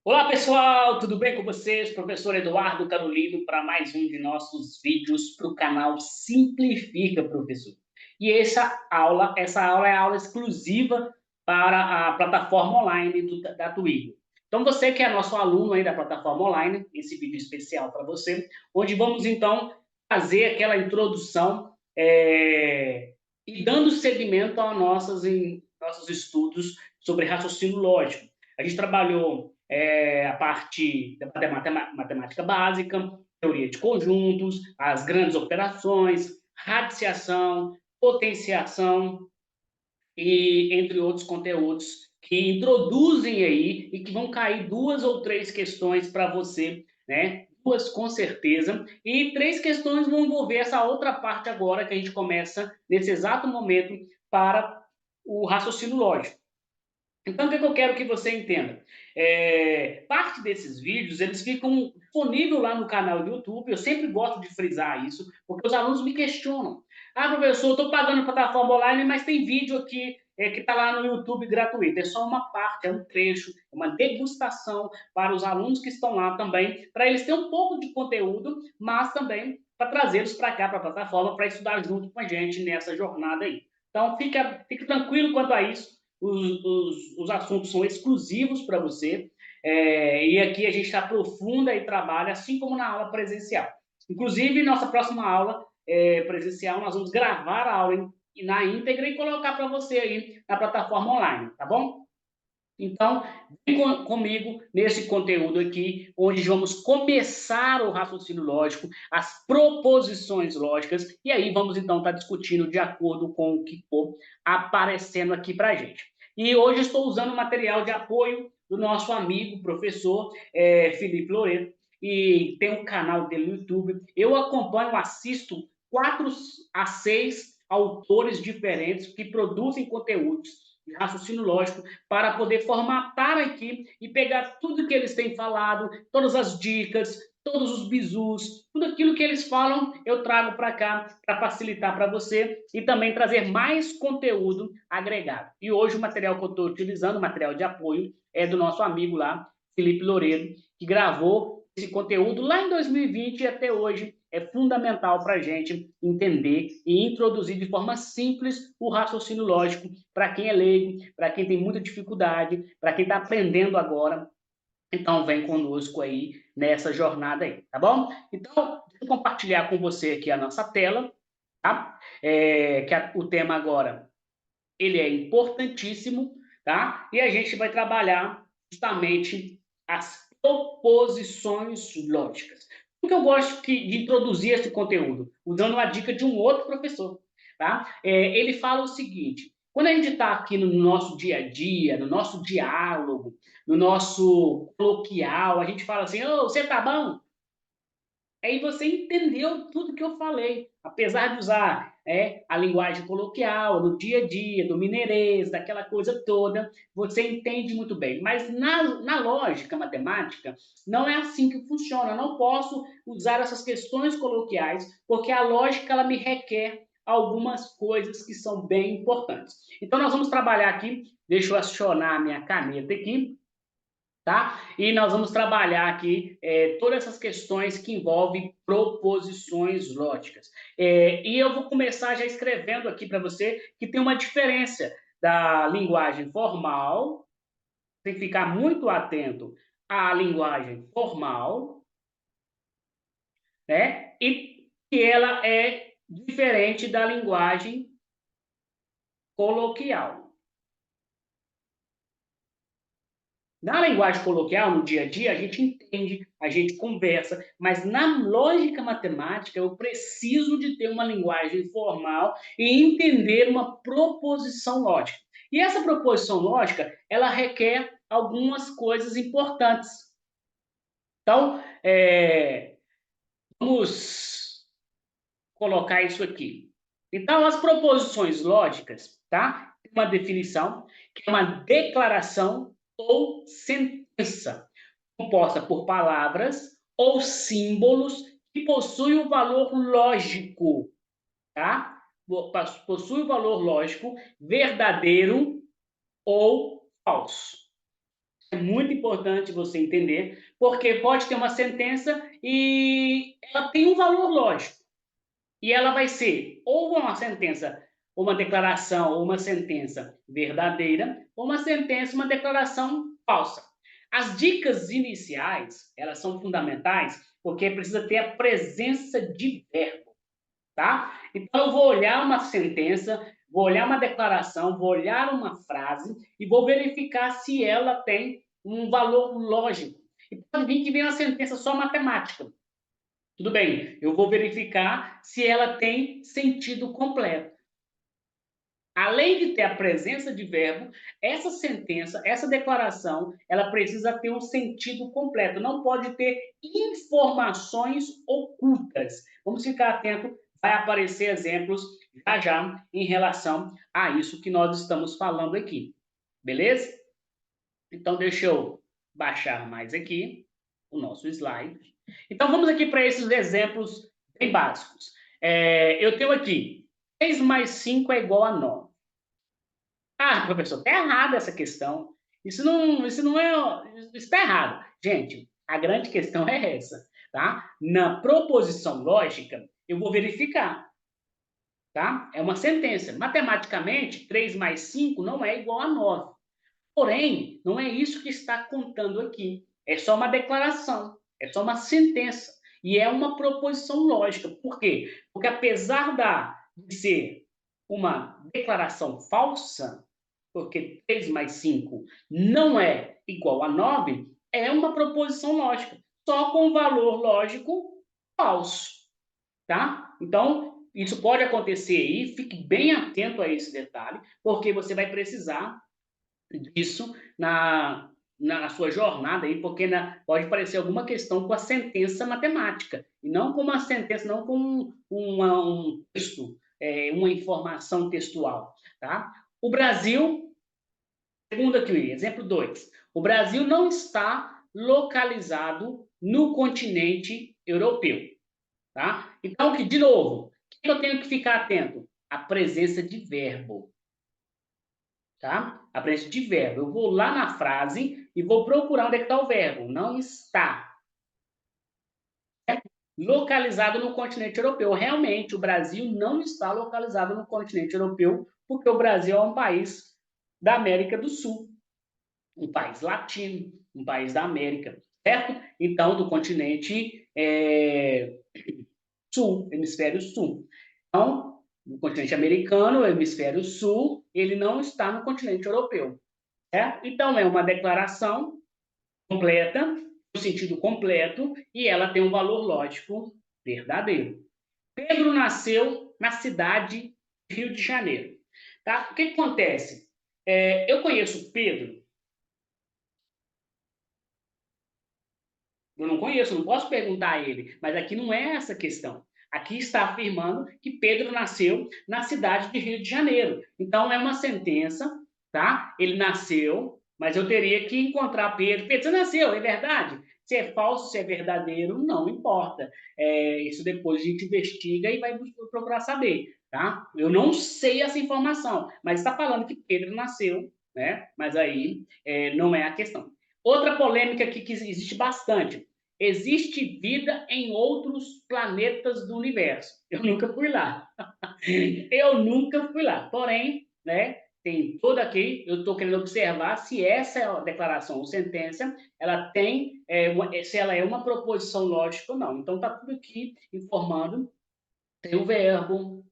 Olá, pessoal, tudo bem com vocês? Professor Eduardo Carolino para mais um de nossos vídeos para o canal Simplifica, professor. E essa aula é a aula exclusiva para a plataforma online da Twilio. Então, você que é nosso aluno aí da plataforma online, esse vídeo especial para você, onde vamos então fazer aquela introdução e dando seguimento aos nossos estudos sobre raciocínio lógico. A gente trabalhou a parte da matemática básica, teoria de conjuntos, as grandes operações, radiciação, potenciação e entre outros conteúdos que introduzem aí e que vão cair duas ou três questões para você, né? Duas com certeza, e três questões vão envolver essa outra parte agora que a gente começa nesse exato momento para o raciocínio lógico. Então, o que eu quero que você entenda? Parte desses vídeos, eles ficam disponíveis lá no canal do YouTube. Eu sempre gosto de frisar isso, porque os alunos me questionam. Ah, professor, eu estou pagando plataforma online, mas tem vídeo aqui que está lá no YouTube gratuito. É só uma parte, é um trecho, é uma degustação para os alunos que estão lá também, para eles terem um pouco de conteúdo, mas também para trazê-los para cá, para a plataforma, para estudar junto com a gente nessa jornada aí. Então, fique tranquilo quanto a isso. Os assuntos são exclusivos para você, e aqui a gente aprofunda e trabalha, assim como na aula presencial. Inclusive, nossa próxima aula presencial, nós vamos gravar a aula na íntegra e colocar para você aí na plataforma online, tá bom? Então, vem comigo nesse conteúdo aqui, onde vamos começar o raciocínio lógico, as proposições lógicas, e aí vamos então estar discutindo de acordo com o que for aparecendo aqui para a gente. E hoje estou usando o material de apoio do nosso amigo, professor Felipe Loreto, e tem um canal dele no YouTube. Eu acompanho, assisto 4 a 6 autores diferentes que produzem conteúdos de raciocínio lógico para poder formatar aqui e pegar tudo que eles têm falado, todas as dicas, todos os bizus, tudo aquilo que eles falam, eu trago para cá para facilitar para você e também trazer mais conteúdo agregado. E hoje o material que eu estou utilizando, o material de apoio, é do nosso amigo lá, Felipe Loureiro, que gravou esse conteúdo lá em 2020 e até hoje é fundamental para a gente entender e introduzir de forma simples o raciocínio lógico para quem é leigo, para quem tem muita dificuldade, para quem está aprendendo agora. Então, vem conosco aí nessa jornada aí, tá bom? Então, deixa eu compartilhar com você aqui a nossa tela, tá? O tema agora, ele é importantíssimo, tá? E a gente vai trabalhar justamente as proposições lógicas. Por que eu gosto de introduzir esse conteúdo? Usando uma dica de um outro professor, tá? Ele fala o seguinte, quando a gente está aqui no nosso dia a dia, no nosso diálogo, no nosso coloquial, a gente fala assim, ô, você tá bom? Aí você entendeu tudo que eu falei, apesar de usar a linguagem coloquial, no dia a dia, do mineirês, daquela coisa toda, você entende muito bem. Mas na lógica matemática, não é assim que funciona. Eu não posso usar essas questões coloquiais, porque a lógica ela me requer algumas coisas que são bem importantes. Então, nós vamos trabalhar aqui, deixa eu acionar a minha caneta aqui, tá? E nós vamos trabalhar aqui todas essas questões que envolvem proposições lógicas. E eu vou começar já escrevendo aqui para você que tem uma diferença da linguagem formal, tem que ficar muito atento à linguagem formal, né? E que ela é diferente da linguagem coloquial. Na linguagem coloquial, no dia a dia, a gente entende, a gente conversa, mas na lógica matemática eu preciso de ter uma linguagem formal e entender uma proposição lógica. E essa proposição lógica, ela requer algumas coisas importantes. Então, vamos colocar isso aqui. Então, as proposições lógicas, tá? Tem uma definição, que é uma declaração ou sentença, composta por palavras ou símbolos que possuem um valor lógico, tá? Possui um valor lógico verdadeiro ou falso. é muito importante você entender, porque pode ter uma sentença e ela tem um valor lógico. E ela vai ser ou uma sentença, ou uma declaração, ou uma sentença verdadeira, ou uma sentença, uma declaração falsa. As dicas iniciais, elas são fundamentais, porque precisa ter a presença de verbo, tá? Então, eu vou olhar uma sentença, vou olhar uma declaração, vou olhar uma frase e vou verificar se ela tem um valor lógico. E pode vir que venha uma sentença só matemática. Tudo bem, eu vou verificar se ela tem sentido completo. Além de ter a presença de verbo, essa sentença, essa declaração, ela precisa ter um sentido completo, não pode ter informações ocultas. Vamos ficar atento, vai aparecer exemplos já já em relação a isso que nós estamos falando aqui. Beleza? Então, deixa eu baixar mais aqui o nosso slide. Então, vamos aqui para esses exemplos bem básicos. Eu tenho aqui, 3 mais 5 é igual a 9. Ah, professor, está errada essa questão. Isso não é... Isso está errado. Gente, a grande questão é essa, tá? Na proposição lógica, eu vou verificar, tá? É uma sentença. Matematicamente, 3 mais 5 não é igual a 9. Porém, não é isso que está contando aqui. É só uma declaração, é só uma sentença. E é uma proposição lógica. Por quê? Porque apesar de ser uma declaração falsa, porque 3 mais 5 não é igual a 9, é uma proposição lógica, só com valor lógico falso. Tá? Então, isso pode acontecer aí, fique bem atento a esse detalhe, porque você vai precisar disso na sua jornada aí, porque pode parecer alguma questão com a sentença matemática, e não com uma sentença, não com um texto, uma informação textual, tá? O Brasil, segundo aqui, exemplo 2, o Brasil não está localizado no continente europeu, tá? Então, de novo, o que eu tenho que ficar atento? A presença de verbo. Tá? A presença de verbo. Eu vou lá na frase e vou procurar onde é que está o verbo. Não está. Localizado no continente europeu. Realmente, o Brasil não está localizado no continente europeu, porque o Brasil é um país da América do Sul, um país latino, um país da América, certo? Então, do continente sul, hemisfério sul. Então, no continente americano, o hemisfério sul, ele não está no continente europeu. Então, é uma declaração completa, no sentido completo, e ela tem um valor lógico verdadeiro. Pedro nasceu na cidade de Rio de Janeiro. Tá? O que acontece? Eu conheço Pedro. Eu não conheço, não posso perguntar a ele, mas aqui não é essa a questão. Aqui está afirmando que Pedro nasceu na cidade de Rio de Janeiro. Então, é uma sentença, tá? Ele nasceu, mas eu teria que encontrar Pedro. Pedro, você nasceu, é verdade? Se é falso, se é verdadeiro, não importa. Isso depois a gente investiga e vai procurar saber, tá? Eu não sei essa informação, mas está falando que Pedro nasceu, né? Mas aí não é a questão. Outra polêmica aqui que existe bastante. Existe vida em outros planetas do universo. Eu nunca fui lá. Eu nunca fui lá. Porém, né, tem toda aqui, eu estou querendo observar se essa declaração ou sentença, ela tem, se ela é uma proposição lógica ou não. Então, está tudo aqui informando, tem o verbo,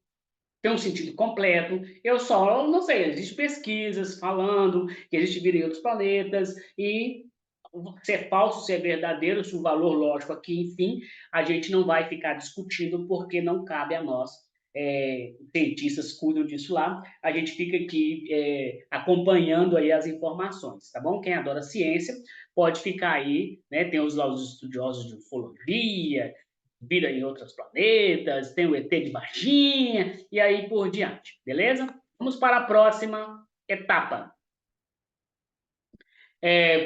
tem um sentido completo. Eu só não sei, existem pesquisas falando que existe vida em outros planetas e se é falso, se é verdadeiro, se o valor lógico aqui, enfim, a gente não vai ficar discutindo porque não cabe a nós. Cientistas cuidam disso lá, a gente fica aqui acompanhando aí as informações, tá bom? Quem adora ciência pode ficar aí, né? Tem os estudiosos de ufologia, vida em outros planetas, tem o ET de Varginha, e aí por diante, beleza? Vamos para a próxima etapa.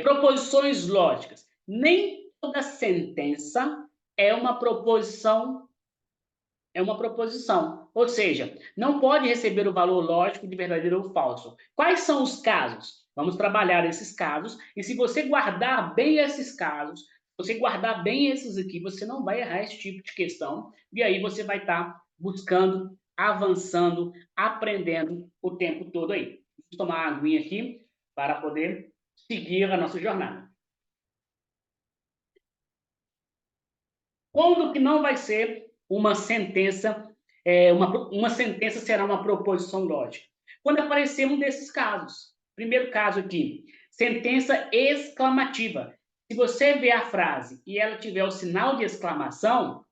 Proposições lógicas. Nem toda sentença é uma proposição, ou seja, não pode receber o valor lógico de verdadeiro ou falso. Quais são os casos? Vamos trabalhar esses casos, e se você guardar bem esses casos, você guardar bem esses aqui, você não vai errar esse tipo de questão, e aí você vai estar buscando, avançando, aprendendo o tempo todo aí. Vou tomar uma aguinha aqui para poder seguir a nossa jornada. Quando que não vai ser uma sentença, uma sentença será uma proposição lógica? Quando aparecer um desses casos. Primeiro caso aqui, sentença exclamativa. Se você ver a frase e ela tiver o sinal de exclamação,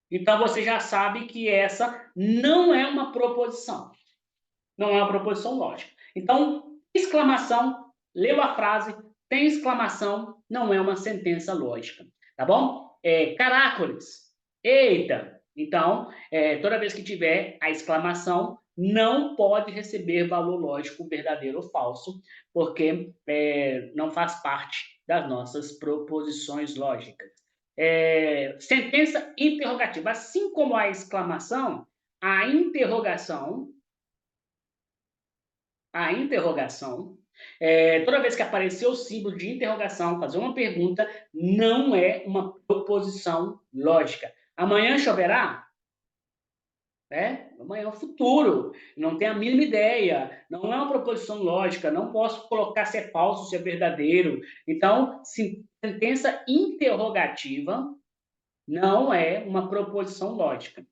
então você já sabe que essa não é uma proposição. Não é uma proposição lógica. Então, exclamação, leu a frase, tem exclamação, não é uma sentença lógica, tá bom? Caracoles, eita! Então, toda vez que tiver a exclamação, não pode receber valor lógico verdadeiro ou falso, porque não faz parte das nossas proposições lógicas. Sentença interrogativa. Assim como a exclamação, a interrogação, toda vez que aparecer o símbolo de interrogação, fazer uma pergunta, não é uma proposição lógica. Amanhã choverá? Amanhã é o futuro, não tenho a mínima ideia, não é uma proposição lógica, não posso colocar se é falso, se é verdadeiro. Então, sentença interrogativa não é uma proposição lógica.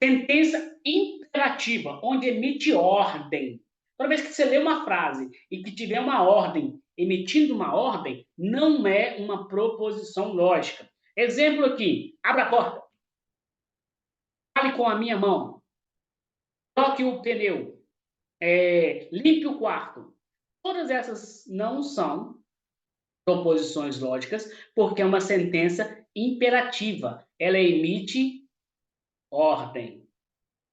Sentença imperativa, onde emite ordem. Toda vez que você lê uma frase e que tiver uma ordem, emitindo uma ordem, não é uma proposição lógica. Exemplo aqui, abra a porta, fale com a minha mão, troque o pneu, limpe o quarto. Todas essas não são proposições lógicas, porque é uma sentença imperativa. Ela emite ordem.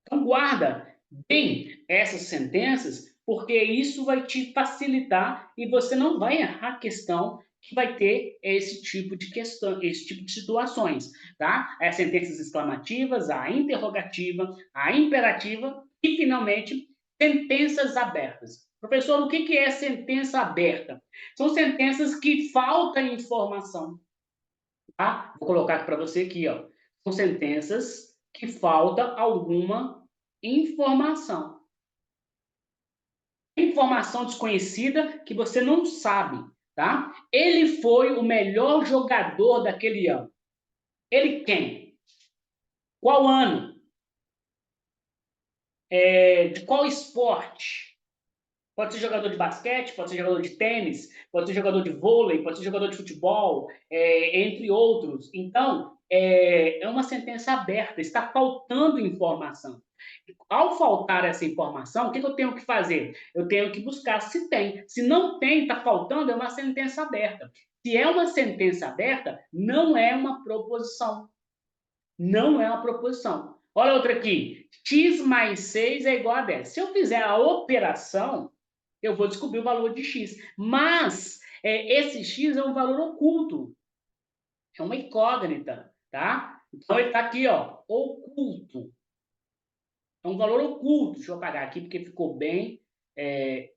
Então, guarda bem essas sentenças, porque isso vai te facilitar e você não vai errar a questão que vai ter esse tipo de questão, esse tipo de situações, tá? As sentenças exclamativas, a interrogativa, a imperativa e, finalmente, sentenças abertas. Professor, o que é sentença aberta? São sentenças que falta informação, tá? Vou colocar aqui para você aqui, ó. São sentenças que falta alguma informação. Informação desconhecida que você não sabe, tá? Ele foi o melhor jogador daquele ano. Ele quem? Qual ano? De qual esporte? Pode ser jogador de basquete, pode ser jogador de tênis, pode ser jogador de vôlei, pode ser jogador de futebol, entre outros. Então, é uma sentença aberta, está faltando informação. Ao faltar essa informação, o que eu tenho que fazer? Eu tenho que buscar se tem. Se não tem, está faltando, é uma sentença aberta. Se é uma sentença aberta, não é uma proposição. Não é uma proposição. Olha outra aqui. X mais 6 é igual a 10. Se eu fizer a operação, eu vou descobrir o valor de X. Mas esse X é um valor oculto. É uma incógnita, tá? Então ele está aqui, ó, oculto. É um valor oculto. Deixa eu apagar aqui porque ficou bem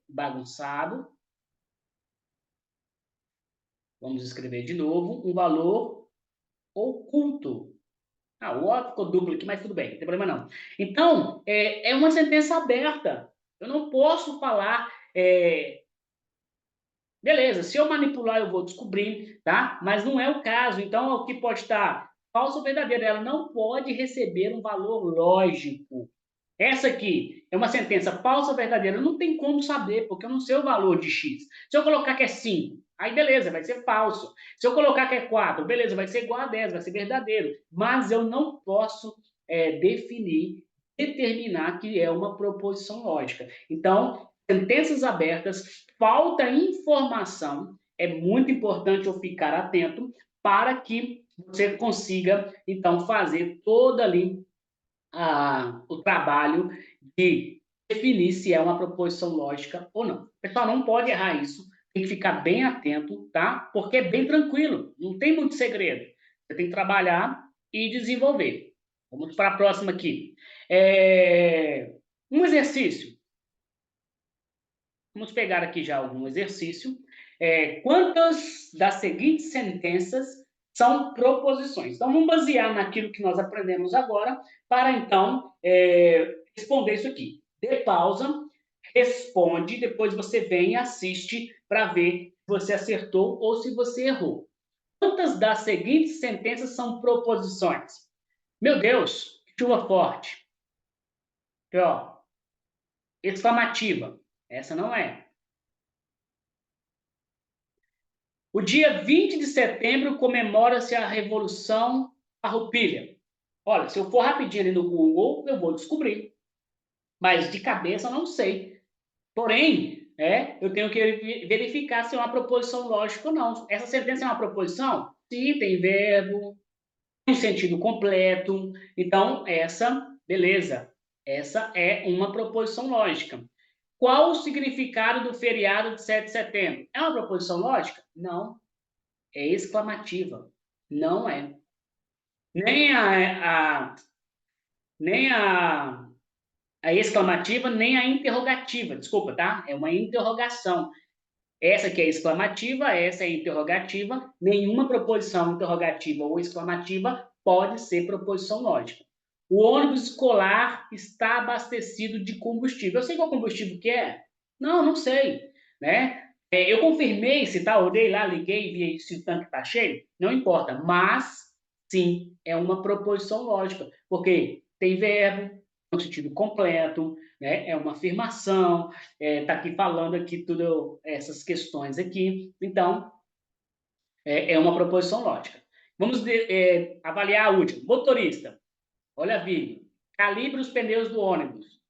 bagunçado. Vamos escrever de novo. Um valor oculto. O O ficou duplo aqui, mas tudo bem, não tem problema não. Então, é uma sentença aberta. Eu não posso falar... beleza, se eu manipular, eu vou descobrir, tá? Mas não é o caso. Então, o que pode estar falso ou verdadeiro? Ela não pode receber um valor lógico. Essa aqui é uma sentença falsa ou verdadeira? Não tem como saber, porque eu não sei o valor de X. Se eu colocar que é 5, aí beleza, vai ser falso. Se eu colocar que é 4, beleza, vai ser igual a 10, vai ser verdadeiro. Mas eu não posso determinar que é uma proposição lógica. Então, sentenças abertas, falta informação, é muito importante eu ficar atento para que você consiga, então, fazer toda ali o trabalho de definir se é uma proposição lógica ou não. Pessoal, não pode errar isso, tem que ficar bem atento, tá? Porque é bem tranquilo, não tem muito segredo. Você tem que trabalhar e desenvolver. Vamos para a próxima aqui. Um exercício. vamos pegar aqui já algum exercício. Quantas das seguintes sentenças são proposições? Então, vamos basear naquilo que nós aprendemos agora para, então, responder isso aqui. Dê pausa, responde, depois você vem e assiste para ver se você acertou ou se você errou. Quantas das seguintes sentenças são proposições? Meu Deus, chuva forte. Aqui, ó, exclamativa. Essa não é. O dia 20 de setembro comemora-se a Revolução Farroupilha. Olha, se eu for rapidinho ali no Google, eu vou descobrir. Mas de cabeça eu não sei. Porém, eu tenho que verificar se é uma proposição lógica ou não. Essa sentença é uma proposição? Sim, tem verbo, tem um sentido completo. Então, beleza. Essa é uma proposição lógica. Qual o significado do feriado de 7 de setembro? É uma proposição lógica? Não. É exclamativa. Não é. Nem nem a exclamativa, nem a interrogativa. Desculpa, tá? É uma interrogação. Essa que é exclamativa, essa é interrogativa. Nenhuma proposição interrogativa ou exclamativa pode ser proposição lógica. O ônibus escolar está abastecido de combustível. Eu sei qual combustível que é? Não, não sei, né? Eu confirmei se tá, olhei lá, liguei, vi se o tanque está cheio. Não importa, mas sim, é uma proposição lógica, porque tem verbo, no sentido completo, né? É uma afirmação, está aqui falando aqui tudo essas questões aqui. Então, é uma proposição lógica. Vamos avaliar a última. Motorista, olha a vírgula. Calibre os pneus do ônibus.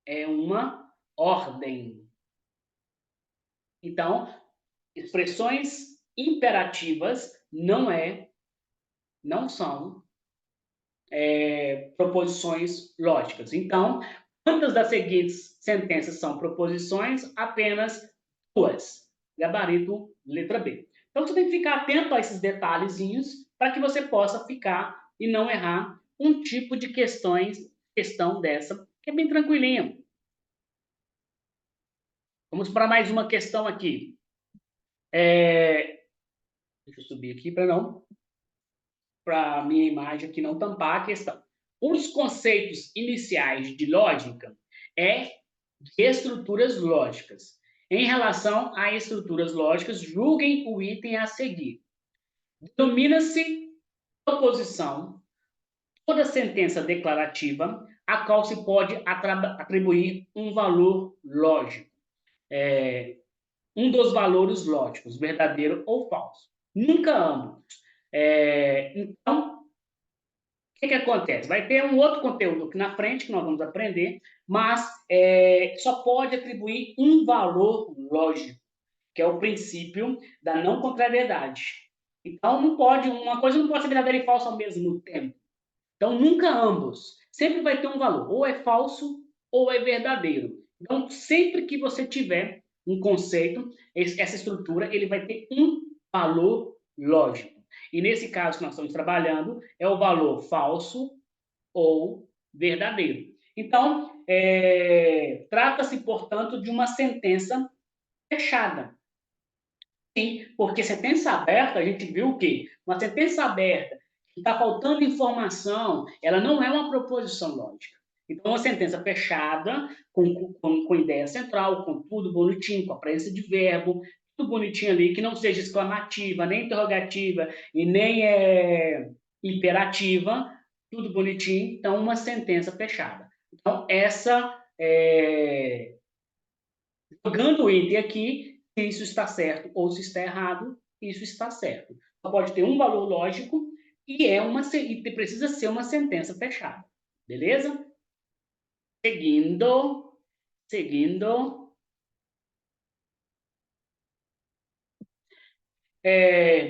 É uma ordem. Então, expressões imperativas não são proposições lógicas. Então, quantas das seguintes sentenças são proposições? Apenas duas. Gabarito, letra B. Então, você tem que ficar atento a esses detalhezinhos para que você possa ficar e não errar um tipo de questão dessa, que é bem tranquilinha. Vamos para mais uma questão aqui. Deixa eu subir aqui para a minha imagem aqui não tampar a questão. Um dos conceitos iniciais de lógica é de estruturas lógicas. Em relação a estruturas lógicas, julguem o item a seguir. Denomina-se proposição toda sentença declarativa a qual se pode atribuir um valor lógico. Um dos valores lógicos, verdadeiro ou falso. Nunca ambos. Então, o que acontece? Vai ter um outro conteúdo aqui na frente que nós vamos aprender, mas só pode atribuir um valor lógico, que é o princípio da não contrariedade. Então, uma coisa não pode ser verdadeira e falsa ao mesmo tempo. Então, nunca ambos. Sempre vai ter um valor, ou é falso ou é verdadeiro. Então, sempre que você tiver um conceito, essa estrutura, ele vai ter um valor lógico. E nesse caso que nós estamos trabalhando, é o valor falso ou verdadeiro. Então, trata-se, portanto, de uma sentença fechada. Sim, porque sentença aberta, a gente viu o quê? Uma sentença aberta, que está faltando informação, ela não é uma proposição lógica. Então, uma sentença fechada, com ideia central, com tudo bonitinho, com a presença de verbo, tudo bonitinho ali, que não seja exclamativa, nem interrogativa e nem imperativa, tudo bonitinho. Então, uma sentença fechada. Então, jogando o item aqui, se isso está certo ou se está errado, isso está certo. Só pode ter um valor lógico e precisa ser uma sentença fechada. Beleza? Seguindo.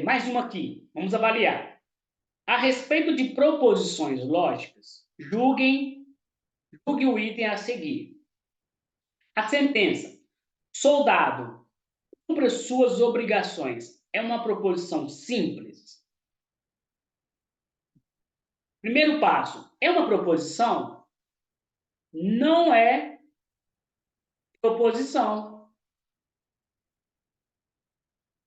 Mais uma aqui. Vamos avaliar. A respeito de proposições lógicas, julgue o item a seguir. A sentença. Soldado, cumpra suas obrigações. É uma proposição simples? Primeiro passo, é uma proposição? Não é proposição.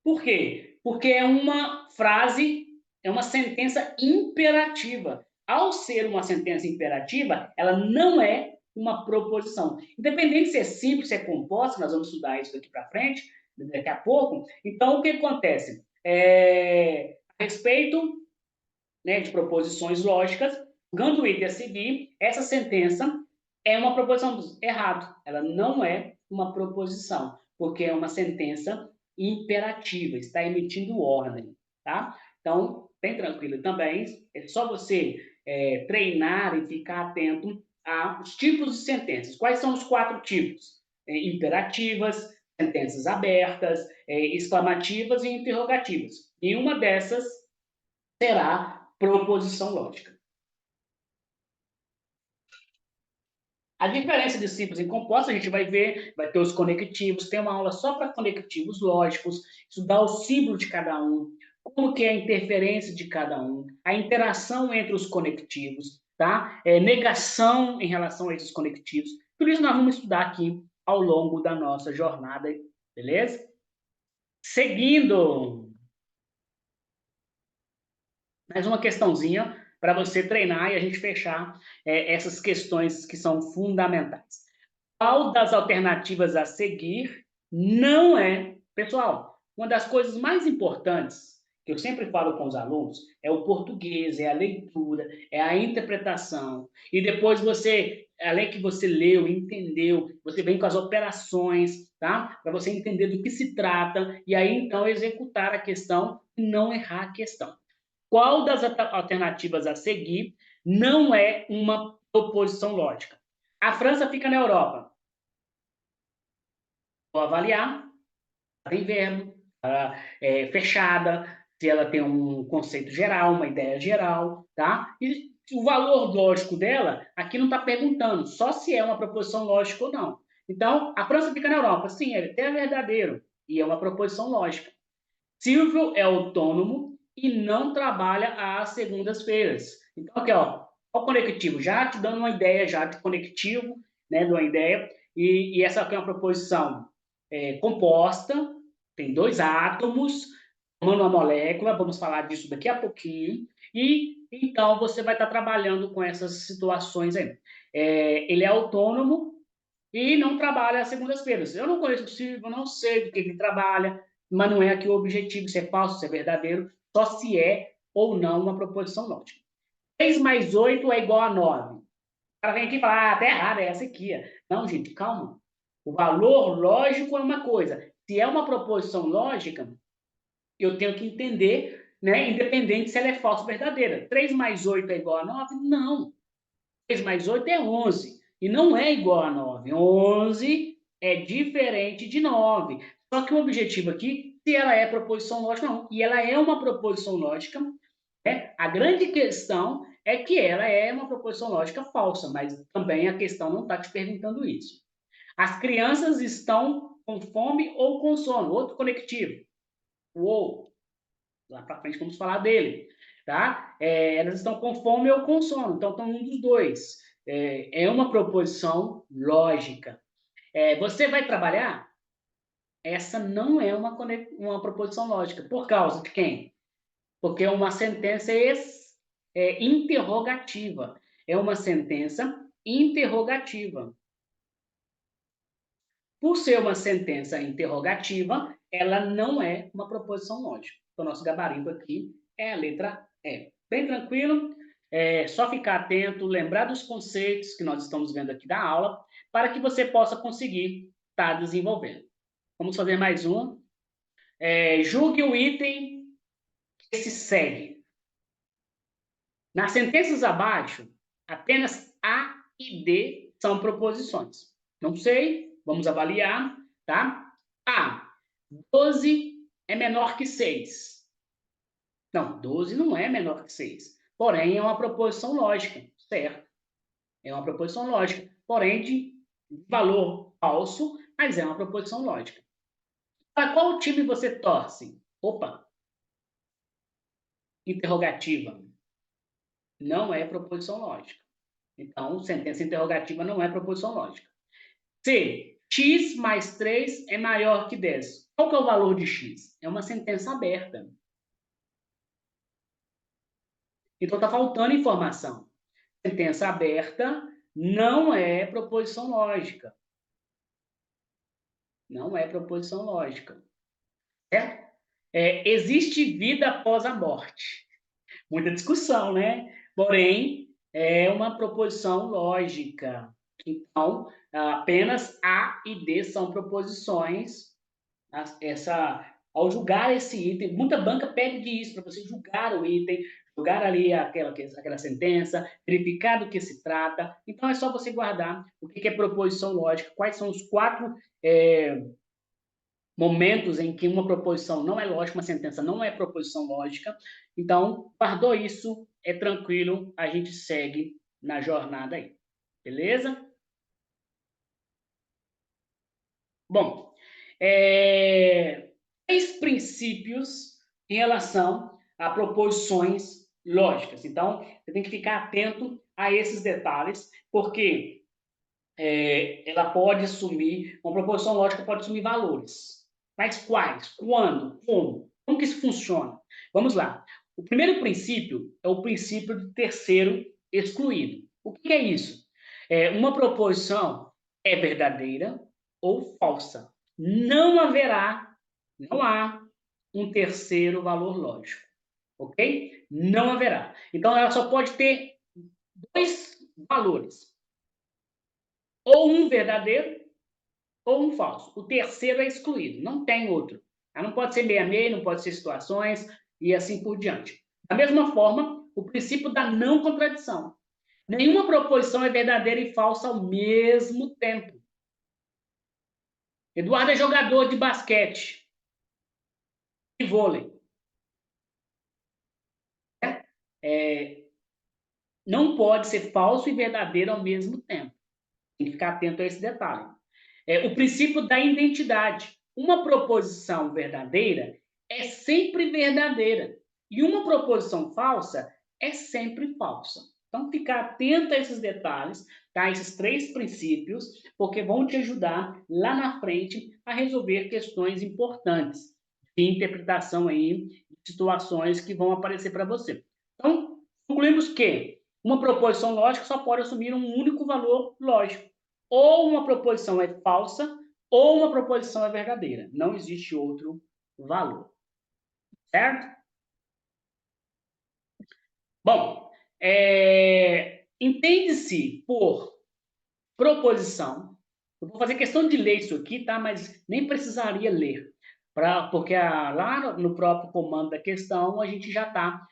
Por quê? Porque é uma frase, é uma sentença imperativa. Ao ser uma sentença imperativa, ela não é uma proposição. Independente se é simples, se é composta, nós vamos estudar isso daqui para frente, daqui a pouco. Então, o que acontece? A respeito, né, de proposições lógicas, ganho o item a seguir, essa sentença é uma proposição errado. Ela não é uma proposição, porque é uma sentença imperativa, está emitindo ordem, tá? Então, bem tranquilo também, é só você treinar e ficar atento aos tipos de sentenças. Quais são os 4 tipos? Imperativas, sentenças abertas, exclamativas e interrogativas. E uma dessas será proposição lógica. A diferença de simples e compostos, a gente vai ver, vai ter os conectivos, tem uma aula só para conectivos lógicos, estudar o símbolo de cada um, como que é a interferência de cada um, a interação entre os conectivos, tá? Negação em relação a esses conectivos. Tudo isso nós vamos estudar aqui ao longo da nossa jornada, beleza? Seguindo, mais uma questãozinha para você treinar e a gente fechar essas questões que são fundamentais. Qual das alternativas a seguir não é... Pessoal, uma das coisas mais importantes que eu sempre falo com os alunos é o português, é a leitura, é a interpretação. E depois você, além que você leu, entendeu, você vem com as operações, tá? Para você entender do que se trata e aí então executar a questão e não errar a questão. Qual das alternativas a seguir não é uma proposição lógica? A França fica na Europa. Vou avaliar, ela tem verbo, ela é fechada, se ela tem um conceito geral, uma ideia geral, tá? E o valor lógico dela, aqui não está perguntando, só se é uma proposição lógica ou não. Então, a França fica na Europa. Sim, ele é verdadeiro e é uma proposição lógica. Silvio é autônomo e não trabalha às segundas-feiras. Então, aqui, ó, o conectivo, já te dando uma ideia já de conectivo, né, de uma ideia, e essa aqui é uma proposição composta, tem 2 átomos, formando uma molécula, vamos falar disso daqui a pouquinho, e então você vai estar trabalhando com essas situações aí. Ele é autônomo e não trabalha às segundas-feiras. Eu não conheço o Silvio, não sei do que ele trabalha, mas não é aqui o objetivo, se é falso, se é verdadeiro, só se é ou não uma proposição lógica. 3 mais 8 é igual a 9. O cara vem aqui e fala, ah, tá errado, é essa aqui. Não, gente, calma. O valor lógico é uma coisa. Se é uma proposição lógica, eu tenho que entender, né, independente se ela é falsa ou verdadeira. 3 mais 8 é igual a 9? Não. 3 mais 8 é 11. E não é igual a 9. 11 é diferente de 9. Só que o objetivo aqui, se ela é proposição lógica, não. E ela é uma proposição lógica, né? A grande questão é que ela é uma proposição lógica falsa, mas também a questão não está te perguntando isso. As crianças estão com fome ou com sono. Outro conectivo. O ou. Lá para frente vamos falar dele. Tá? Elas estão com fome ou com sono. Então, estão um dos dois. É uma proposição lógica. Você vai trabalhar? Essa não é uma proposição lógica. Por causa de quem? Porque é uma sentença interrogativa. É uma sentença interrogativa. Por ser uma sentença interrogativa, ela não é uma proposição lógica. Então, nosso gabarito aqui é a letra E. Bem tranquilo, só ficar atento, lembrar dos conceitos que nós estamos vendo aqui da aula, para que você possa conseguir estar desenvolvendo. Vamos fazer mais um. Julgue o item que se segue. Nas sentenças abaixo, apenas A e D são proposições. Não sei, vamos avaliar, tá? A, 12 é menor que 6. Não, 12 não é menor que 6. Porém, é uma proposição lógica, certo? É uma proposição lógica, porém de valor falso, mas é uma proposição lógica. Para qual time você torce? Opa, interrogativa. Não é proposição lógica. Então, sentença interrogativa não é proposição lógica. C, x mais 3 é maior que 10. Qual que é o valor de x? É uma sentença aberta. Então, está faltando informação. Sentença aberta não é proposição lógica. Não é proposição lógica. Certo? Existe vida após a morte. Muita discussão, né? Porém, é uma proposição lógica. Então, apenas A e D são proposições. Ao julgar esse item, muita banca pede isso, para você julgar o item, julgar ali aquela sentença, verificar do que se trata. Então, é só você guardar o que é proposição lógica, quais são os 4 momentos em que uma proposição não é lógica, uma sentença não é proposição lógica. Então, guardou isso, é tranquilo, a gente segue na jornada aí. Beleza? Bom, 3 princípios em relação a proposições lógicas. Então, você tem que ficar atento a esses detalhes, porque ela pode assumir, uma proposição lógica pode assumir valores. Mas quais? Quando? Como? Como que isso funciona? Vamos lá. O primeiro princípio é o princípio do terceiro excluído. O que é isso? Uma proposição é verdadeira ou falsa. Não há um terceiro valor lógico. Ok? Não haverá. Então, ela só pode ter 2 valores. Ou um verdadeiro ou um falso. O terceiro é excluído, não tem outro. Ela não pode ser meia-meia, não pode ser situações e assim por diante. Da mesma forma, o princípio da não contradição. Nenhuma proposição é verdadeira e falsa ao mesmo tempo. Eduardo é jogador de basquete e vôlei. Não pode ser falso e verdadeiro ao mesmo tempo. Tem que ficar atento a esse detalhe. O princípio da identidade. Uma proposição verdadeira é sempre verdadeira. E uma proposição falsa é sempre falsa. Então, ficar atento a esses detalhes, tá? Esses 3 princípios, porque vão te ajudar lá na frente a resolver questões importantes de interpretação aí, de situações que vão aparecer para você. Então, concluímos que uma proposição lógica só pode assumir um único valor lógico. Ou uma proposição é falsa, ou uma proposição é verdadeira. Não existe outro valor. Certo? Bom, entende-se por proposição. Eu vou fazer questão de ler isso aqui, tá? Mas nem precisaria ler. Porque lá no próprio comando da questão a gente já está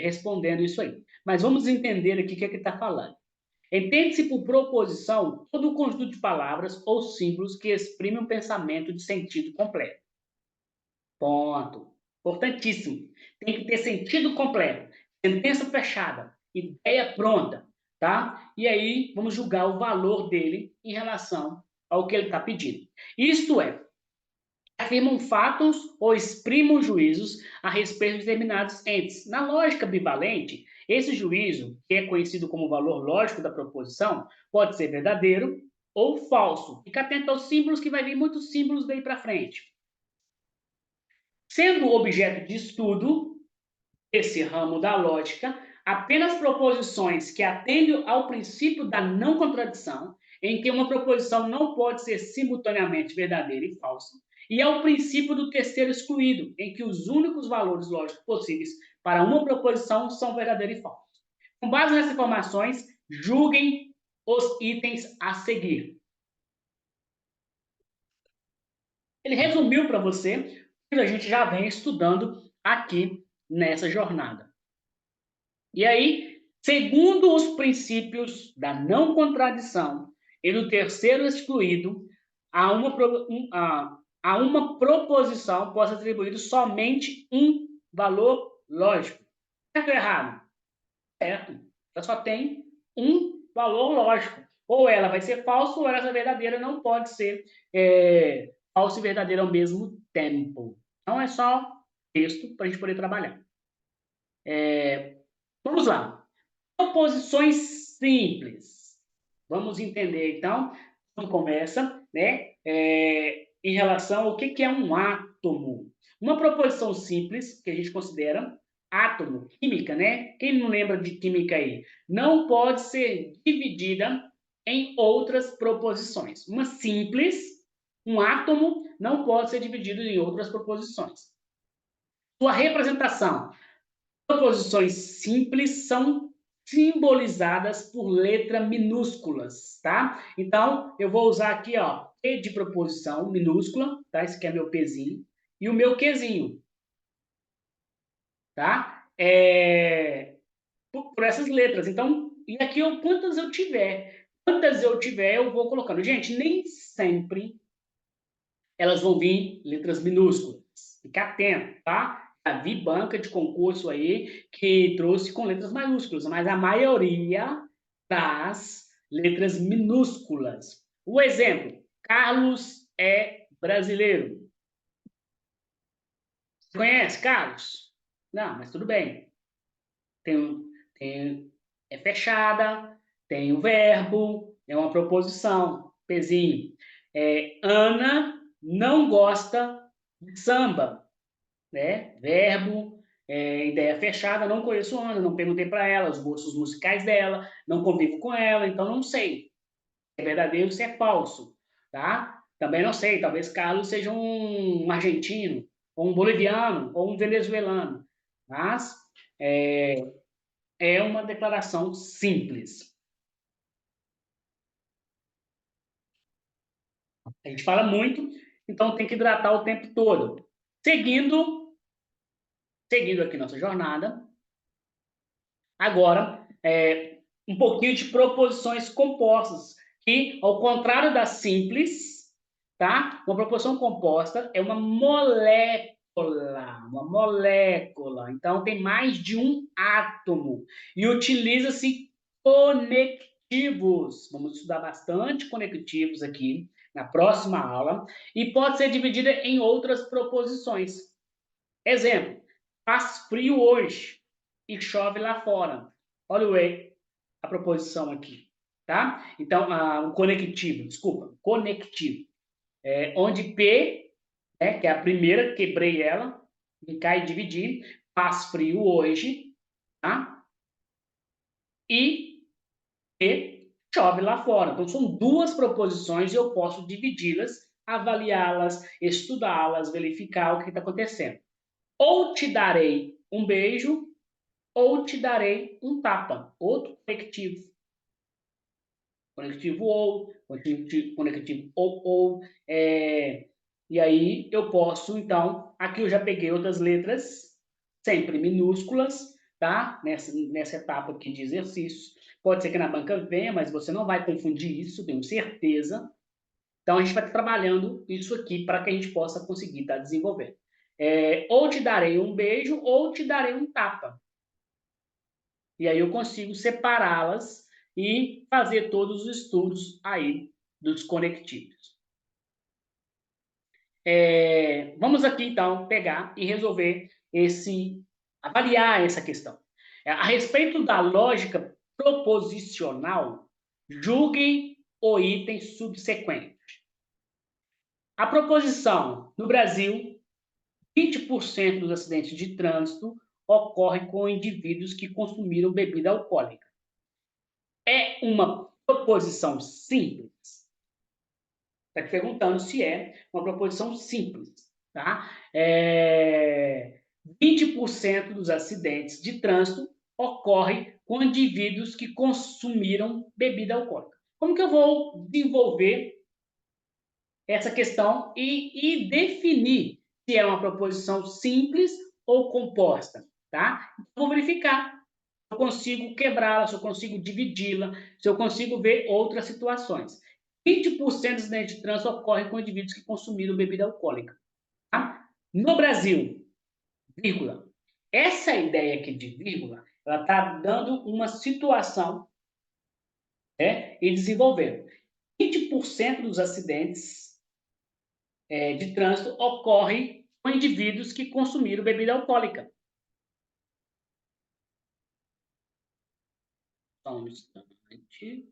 respondendo isso aí. Mas vamos entender aqui o que é que está falando. Entende-se por proposição todo o conjunto de palavras ou símbolos que exprimem um pensamento de sentido completo. Ponto. Importantíssimo. Tem que ter sentido completo. Sentença fechada. Ideia pronta. Tá? E aí, vamos julgar o valor dele em relação ao que ele está pedindo. Isto é, afirmam fatos ou exprimam juízos a respeito de determinados entes. Na lógica bivalente, esse juízo, que é conhecido como valor lógico da proposição, pode ser verdadeiro ou falso. Fica atento aos símbolos, que vai vir muitos símbolos daí para frente. Sendo objeto de estudo, esse ramo da lógica, apenas proposições que atendem ao princípio da não contradição, em que uma proposição não pode ser simultaneamente verdadeira e falsa, e ao princípio do terceiro excluído, em que os únicos valores lógicos possíveis para uma proposição são verdadeiro e falso. Com base nessas informações, julguem os itens a seguir. Ele resumiu para você o que a gente já vem estudando aqui nessa jornada. E aí, segundo os princípios da não contradição e do terceiro excluído, a uma proposição pode ser atribuído somente um valor lógico. Certo ou errado? Certo. Ela só tem um valor lógico. Ou ela vai ser falsa, ou ela é verdadeira, não pode ser falsa e verdadeira ao mesmo tempo. Então, é só texto para a gente poder trabalhar. Vamos lá. Proposições simples. Vamos entender, então, como começa, né? em relação ao que é um átomo. Uma proposição simples, que a gente considera átomo, química, né? Quem não lembra de química aí? Não pode ser dividida em outras proposições. Uma simples, um átomo, não pode ser dividido em outras proposições. Sua representação. Proposições simples são simbolizadas por letras minúsculas, tá? Então, eu vou usar aqui, ó, P de proposição minúscula, tá? Esse aqui é meu Pzinho. E o meu Qzinho, tá? Por essas letras. Então, e aqui quantas eu tiver, eu vou colocando. Gente, nem sempre elas vão vir letras minúsculas. Fica atento, tá? Já vi banca de concurso aí que trouxe com letras maiúsculas, mas a maioria das letras minúsculas. O exemplo, Carlos é brasileiro. Você conhece Carlos? Não, mas tudo bem. É fechada, tem o verbo, é uma proposição, pezinho. Ana não gosta de samba, né? Verbo, ideia fechada, não conheço Ana, não perguntei para ela os gostos musicais dela, não convivo com ela, então não sei se é verdadeiro, se é falso, tá? Também não sei, talvez Carlos seja um argentino, ou um boliviano, ou um venezuelano, mas é uma declaração simples. A gente fala muito, então tem que hidratar o tempo todo. Seguindo aqui nossa jornada, agora, um pouquinho de proposições compostas, que, ao contrário da simples, tá? Uma proposição composta é uma molécula. Então, tem mais de um átomo. E utiliza-se conectivos. Vamos estudar bastante conectivos aqui na próxima aula. E pode ser dividida em outras proposições. Exemplo, faz frio hoje e chove lá fora. Olha a proposição aqui, tá? Então, o conectivo, desculpa, conectivo. Onde P, que é a primeira, quebrei ela, brincar e dividir, faz frio hoje, tá? E P, chove lá fora. Então, são duas proposições e eu posso dividi-las, avaliá-las, estudá-las, verificar o que está acontecendo. Ou te darei um beijo, ou te darei um tapa. Outro conectivo. Conectivo ou. E aí eu posso, então, aqui eu já peguei outras letras, sempre minúsculas, tá? Nessa etapa aqui de exercícios. Pode ser que na banca venha, mas você não vai confundir isso, tenho certeza. Então, a gente vai trabalhando isso aqui para que a gente possa conseguir estar desenvolvendo. Ou te darei um beijo, ou te darei um tapa. E aí eu consigo separá-las e fazer todos os estudos aí dos conectivos. Vamos aqui, então, pegar e resolver avaliar essa questão. A respeito da lógica proposicional, julguem o item subsequente. A proposição, no Brasil, 20% dos acidentes de trânsito ocorrem com indivíduos que consumiram bebida alcoólica. É uma proposição simples? Está te perguntando se é uma proposição simples, tá? 20% dos acidentes de trânsito ocorrem com indivíduos que consumiram bebida alcoólica. Como que eu vou desenvolver essa questão e definir se é uma proposição simples ou composta, tá? Vou verificar se eu consigo quebrá-la, se eu consigo dividi-la, se eu consigo ver outras situações. 20% dos acidentes de trânsito ocorrem com indivíduos que consumiram bebida alcoólica. Tá? No Brasil, vírgula. Essa ideia aqui de vírgula, ela está dando uma situação, e desenvolvendo. 20% dos acidentes de trânsito ocorrem com indivíduos que consumiram bebida alcoólica. Só um instante.